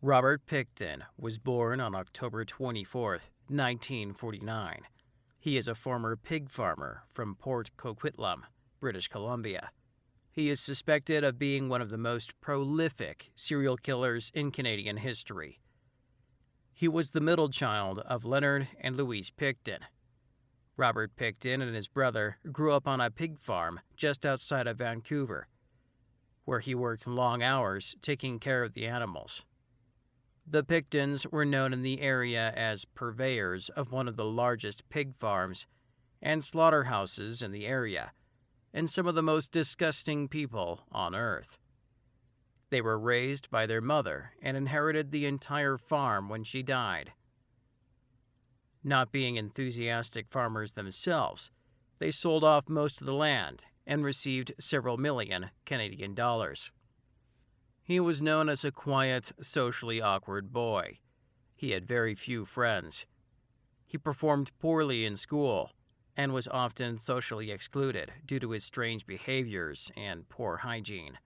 Robert Pickton was born on October 24, 1949. He is a former pig farmer from Port Coquitlam, British Columbia. He is suspected of being one of the most prolific serial killers in Canadian history. He was the middle child of Leonard and Louise Pickton. Robert Pickton and his brother grew up on a pig farm just outside of Vancouver, where he worked long hours taking care of the animals. The Picktons were known in the area as purveyors of one of the largest pig farms and slaughterhouses in the area, and some of the most disgusting people on earth. They were raised by their mother and inherited the entire farm when she died. Not being enthusiastic farmers themselves, they sold off most of the land and received several million Canadian dollars. He was known as a quiet, socially awkward boy. He had very few friends. He performed poorly in school and was often socially excluded due to his strange behaviors and poor hygiene.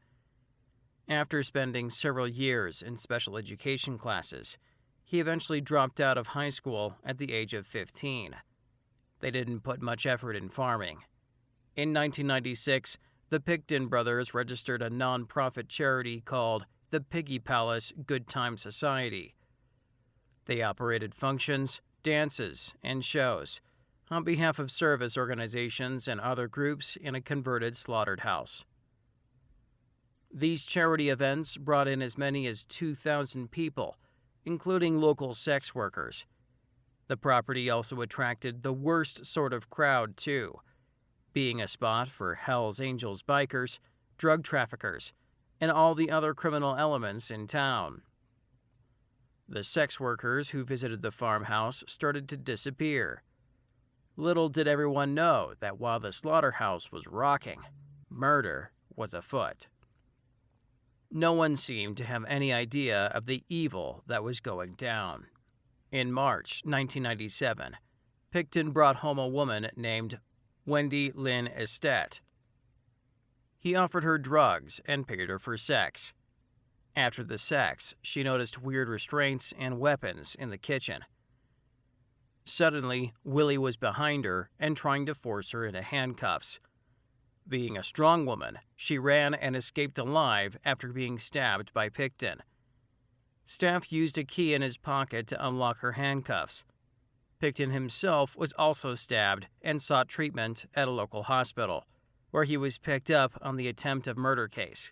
After spending several years in special education classes, he eventually dropped out of high school at the age of 15. They didn't put much effort in farming. In 1996, the Pickton brothers registered a non-profit charity called the Piggy Palace Good Time Society. They operated functions, dances, and shows on behalf of service organizations and other groups in a converted slaughtered house. These charity events brought in as many as 2,000 people, including local sex workers. The property also attracted the worst sort of crowd, too, being a spot for Hell's Angels bikers, drug traffickers, and all the other criminal elements in town. The sex workers who visited the farmhouse started to disappear. Little did everyone know that while the slaughterhouse was rocking, murder was afoot. No one seemed to have any idea of the evil that was going down. In March 1997, Pickton brought home a woman named Wendy Lynn Estet. He offered her drugs and paid her for sex. After the sex, she noticed weird restraints and weapons in the kitchen. Suddenly, Willie was behind her and trying to force her into handcuffs. Being a strong woman, she ran and escaped alive after being stabbed by Pickton. Staff used a key in his pocket to unlock her handcuffs. Pickton himself was also stabbed and sought treatment at a local hospital, where he was picked up on the attempt of murder case.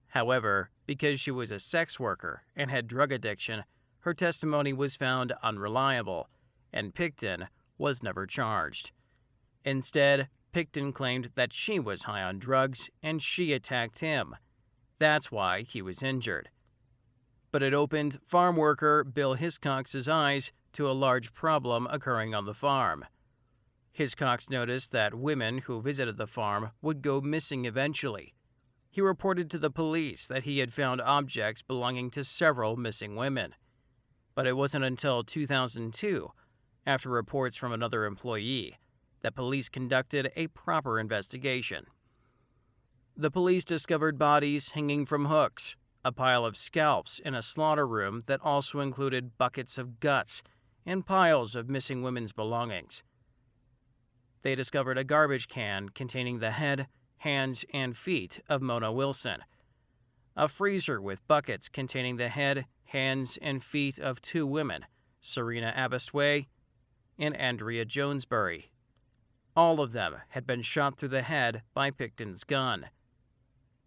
However, because she was a sex worker and had drug addiction, her testimony was found unreliable, and Pickton was never charged. Instead, Pickton claimed that she was high on drugs and she attacked him. That's why he was injured. But it opened farm worker Bill Hiscox's eyes to a large problem occurring on the farm. Hiscox noticed that women who visited the farm would go missing eventually. He reported to the police that he had found objects belonging to several missing women. But it wasn't until 2002, after reports from another employee, that police conducted a proper investigation. The police discovered bodies hanging from hooks, a pile of scalps in a slaughter room that also included buckets of guts and piles of missing women's belongings. They discovered a garbage can containing the head, hands, and feet of Mona Wilson, a freezer with buckets containing the head, hands, and feet of two women, Serena Abastway and Andrea Jonesbury. All of them had been shot through the head by Pickton's gun.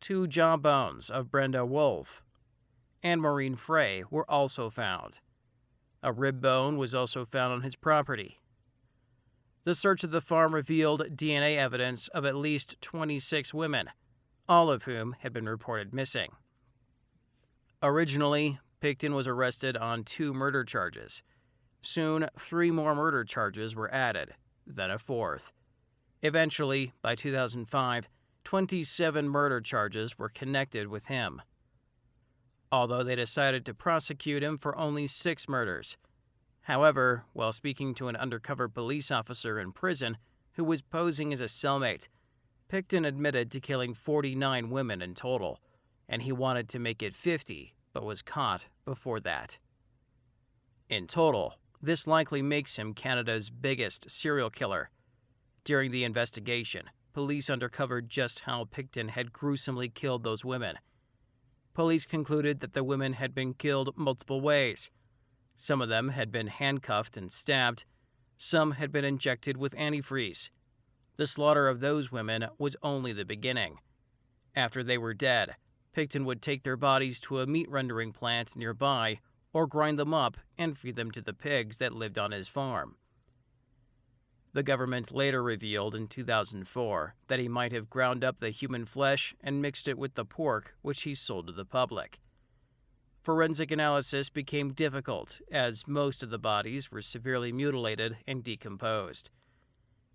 2 jawbones of Brenda Wolfe and Maureen Frey were also found. A rib bone was also found on his property. The search of the farm revealed DNA evidence of at least 26 women, all of whom had been reported missing. Originally, Pickton was arrested on 2 murder charges. Soon, 3 more murder charges were added, then a 4th. Eventually, by 2005, 27 murder charges were connected with him. Although they decided to prosecute him for only 6 murders. However, while speaking to an undercover police officer in prison who was posing as a cellmate, Pickton admitted to killing 49 women in total, and he wanted to make it 50 but was caught before that. In total, this likely makes him Canada's biggest serial killer. During the investigation, police uncovered just how Pickton had gruesomely killed those women. Police concluded that the women had been killed multiple ways. Some of them had been handcuffed and stabbed. Some had been injected with antifreeze. The slaughter of those women was only the beginning. After they were dead, Pickton would take their bodies to a meat rendering plant nearby or grind them up and feed them to the pigs that lived on his farm. The government later revealed in 2004 that he might have ground up the human flesh and mixed it with the pork, which he sold to the public. Forensic analysis became difficult as most of the bodies were severely mutilated and decomposed.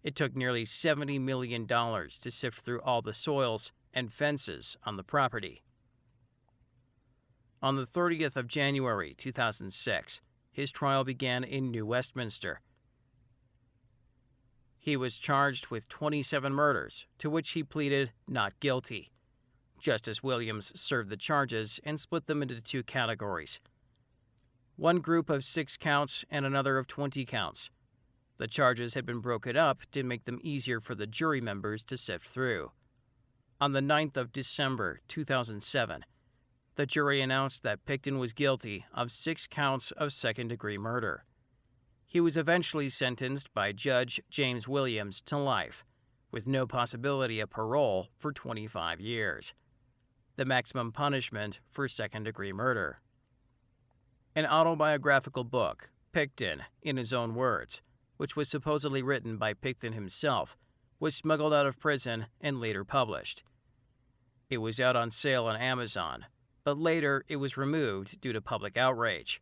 It took nearly $70 million to sift through all the soils and fences on the property. On the 30th of January 2006, his trial began in New Westminster. He was charged with 27 murders, to which he pleaded not guilty. Justice Williams served the charges and split them into two categories. One group of 6 counts and another of 20 counts. The charges had been broken up to make them easier for the jury members to sift through. On the 9th of December 2007, the jury announced that Pickton was guilty of 6 counts of second-degree murder. He was eventually sentenced by Judge James Williams to life, with no possibility of parole for 25 years. The maximum punishment for second-degree murder. An autobiographical book, Pickton, in his own words, which was supposedly written by Pickton himself, was smuggled out of prison and later published. It was out on sale on Amazon, but later it was removed due to public outrage.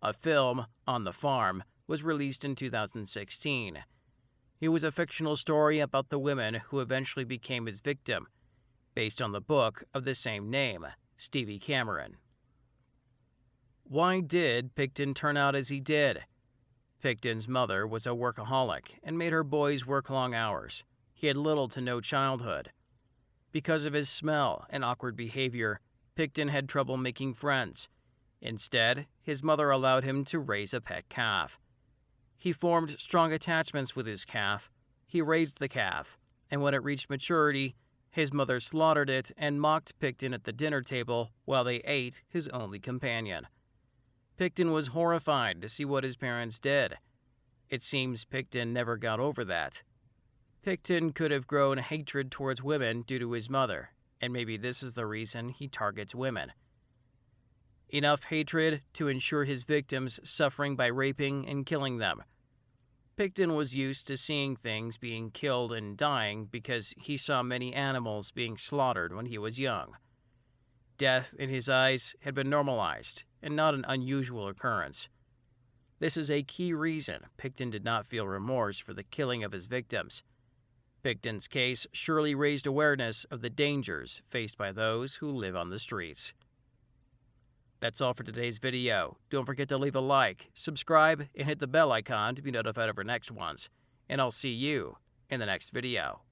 A film, On the Farm, was released in 2016. It was a fictional story about the women who eventually became his victim, based on the book of the same name, Stevie Cameron. Why did Pickton turn out as he did? Pickton's mother was a workaholic and made her boys work long hours. He had little to no childhood. Because of his smell and awkward behavior, Pickton had trouble making friends. Instead, his mother allowed him to raise a pet calf. He formed strong attachments with his calf. He raised the calf, and when it reached maturity, his mother slaughtered it and mocked Pickton at the dinner table while they ate his only companion. Pickton was horrified to see what his parents did. It seems Pickton never got over that. Pickton could have grown hatred towards women due to his mother, and maybe this is the reason he targets women. Enough hatred to ensure his victims suffering by raping and killing them. Pickton was used to seeing things being killed and dying because he saw many animals being slaughtered when he was young. Death in his eyes had been normalized and not an unusual occurrence. This is a key reason Pickton did not feel remorse for the killing of his victims. Pickton's case surely raised awareness of the dangers faced by those who live on the streets. That's all for today's video. Don't forget to leave a like, subscribe, and hit the bell icon to be notified of our next ones. And I'll see you in the next video.